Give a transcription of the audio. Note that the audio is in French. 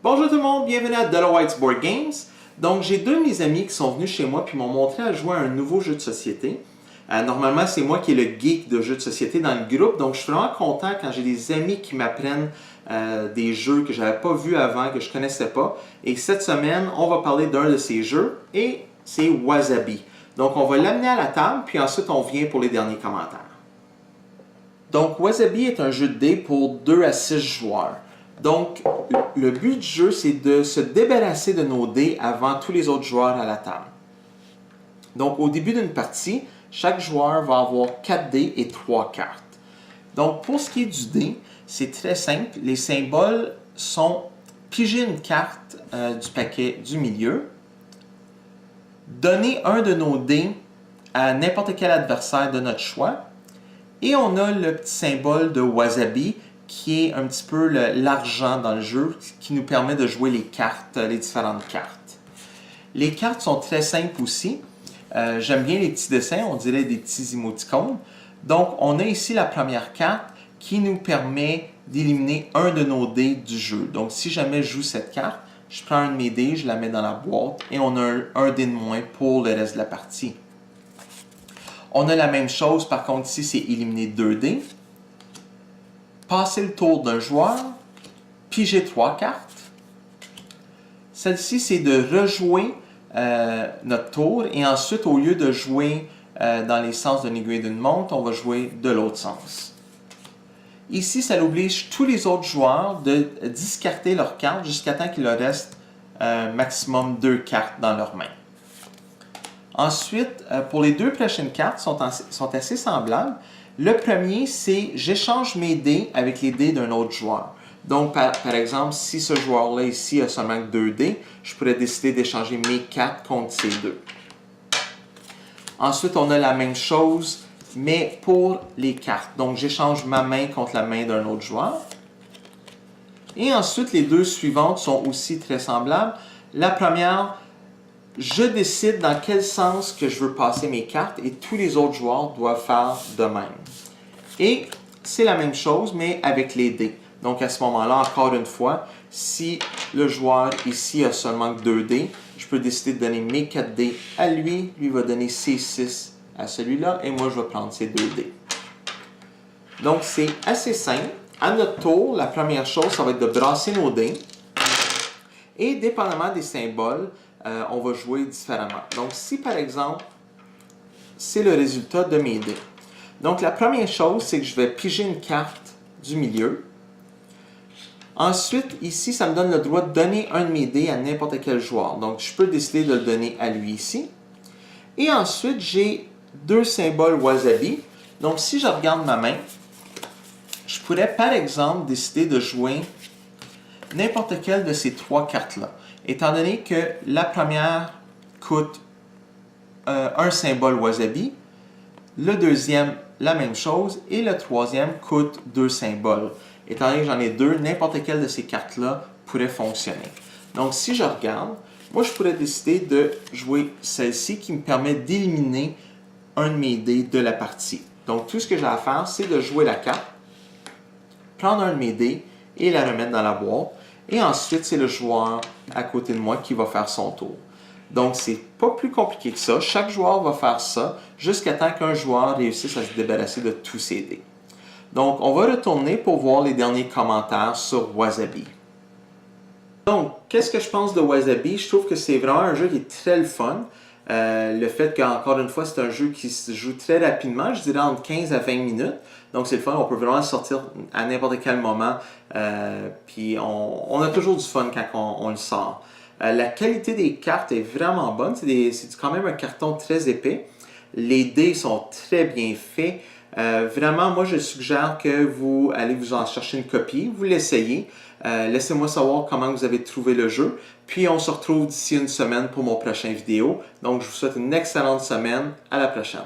Bonjour tout le monde, bienvenue à Dollar White's Board Games. Donc j'ai deux de mes amis qui sont venus chez moi puis m'ont montré à jouer à un nouveau jeu de société. Normalement c'est moi qui est le geek de jeux de société dans le groupe, donc je suis vraiment content quand j'ai des amis qui m'apprennent des jeux que je n'avais pas vus avant, que je ne connaissais pas. Et cette semaine, on va parler d'un de ces jeux et c'est Wasabi. Donc on va l'amener à la table puis ensuite on vient pour les derniers commentaires. Donc Wasabi est un jeu de dés pour 2 à 6 joueurs. Donc, le but du jeu, c'est de se débarrasser de nos dés avant tous les autres joueurs à la table. Donc, au début d'une partie, chaque joueur va avoir 4 dés et 3 cartes. Donc, pour ce qui est du dé, c'est très simple. Les symboles sont piger une carte du paquet du milieu, donner un de nos dés à n'importe quel adversaire de notre choix, et on a le petit symbole de Wasabi, qui est un petit peu l'argent dans le jeu, qui nous permet de jouer les cartes, les différentes cartes. Les cartes sont très simples aussi. J'aime bien les petits dessins, on dirait des petits émoticônes. Donc, on a ici la première carte qui nous permet d'éliminer un de nos dés du jeu. Donc, si jamais je joue cette carte, je prends un de mes dés, je la mets dans la boîte et on a un dé de moins pour le reste de la partie. On a la même chose, par contre, ici, c'est éliminer 2 dés. Passer le tour d'un joueur, piger 3 cartes. Celle-ci, c'est de rejouer notre tour et ensuite, au lieu de jouer dans les sens d'une aiguille d'une montre, on va jouer de l'autre sens. Ici, ça oblige tous les autres joueurs de discarter leurs cartes jusqu'à temps qu'il leur reste maximum 2 cartes dans leurs mains. Ensuite, pour les deux prochaines cartes, sont assez semblables. Le premier, c'est j'échange mes dés avec les dés d'un autre joueur. Donc, par exemple, si ce joueur-là ici a seulement 2 dés, je pourrais décider d'échanger mes 4 contre ces 2. Ensuite, on a la même chose, mais pour les cartes. Donc, j'échange ma main contre la main d'un autre joueur. Et ensuite, les deux suivantes sont aussi très semblables. La première, je décide dans quel sens que je veux passer mes cartes et tous les autres joueurs doivent faire de même. Et c'est la même chose, mais avec les dés. Donc à ce moment-là, encore une fois, si le joueur ici a seulement 2 dés, je peux décider de donner mes 4 dés à lui, lui va donner ses 6 à celui-là, et moi je vais prendre ses 2 dés. Donc c'est assez simple. À notre tour, la première chose, ça va être de brasser nos dés. Et dépendamment des symboles, on va jouer différemment. Donc, si par exemple, c'est le résultat de mes dés. Donc, la première chose, c'est que je vais piger une carte du milieu. Ensuite, ici, ça me donne le droit de donner un de mes dés à n'importe quel joueur. Donc, je peux décider de le donner à lui ici. Et ensuite, j'ai 2 symboles Wasabi. Donc, si je regarde ma main, je pourrais par exemple décider de jouer n'importe quelle de ces 3 cartes-là. Étant donné que la première coûte un symbole Wasabi, le deuxième, la même chose, et le troisième coûte 2 symboles. Étant donné que j'en ai 2, n'importe quelle de ces cartes-là pourrait fonctionner. Donc, si je regarde, moi, je pourrais décider de jouer celle-ci qui me permet d'éliminer un de mes dés de la partie. Donc, tout ce que j'ai à faire, c'est de jouer la carte, prendre un de mes dés et la remettre dans la boîte. Et ensuite, c'est le joueur à côté de moi qui va faire son tour. Donc, c'est pas plus compliqué que ça. Chaque joueur va faire ça jusqu'à temps qu'un joueur réussisse à se débarrasser de tous ses dés. Donc, on va retourner pour voir les derniers commentaires sur Wasabi. Donc, qu'est-ce que je pense de Wasabi? Je trouve que c'est vraiment un jeu qui est très le fun. Le fait qu'encore une fois, c'est un jeu qui se joue très rapidement, je dirais entre 15 à 20 minutes. Donc c'est le fun, on peut vraiment sortir à n'importe quel moment. Puis on a toujours du fun quand on le sort. La qualité des cartes est vraiment bonne. C'est quand même un carton très épais. Les dés sont très bien faits. Vraiment, moi je suggère que vous allez vous en chercher une copie, vous l'essayez. Laissez-moi savoir comment vous avez trouvé le jeu. Puis on se retrouve d'ici une semaine pour mon prochain vidéo. Donc je vous souhaite une excellente semaine. À la prochaine.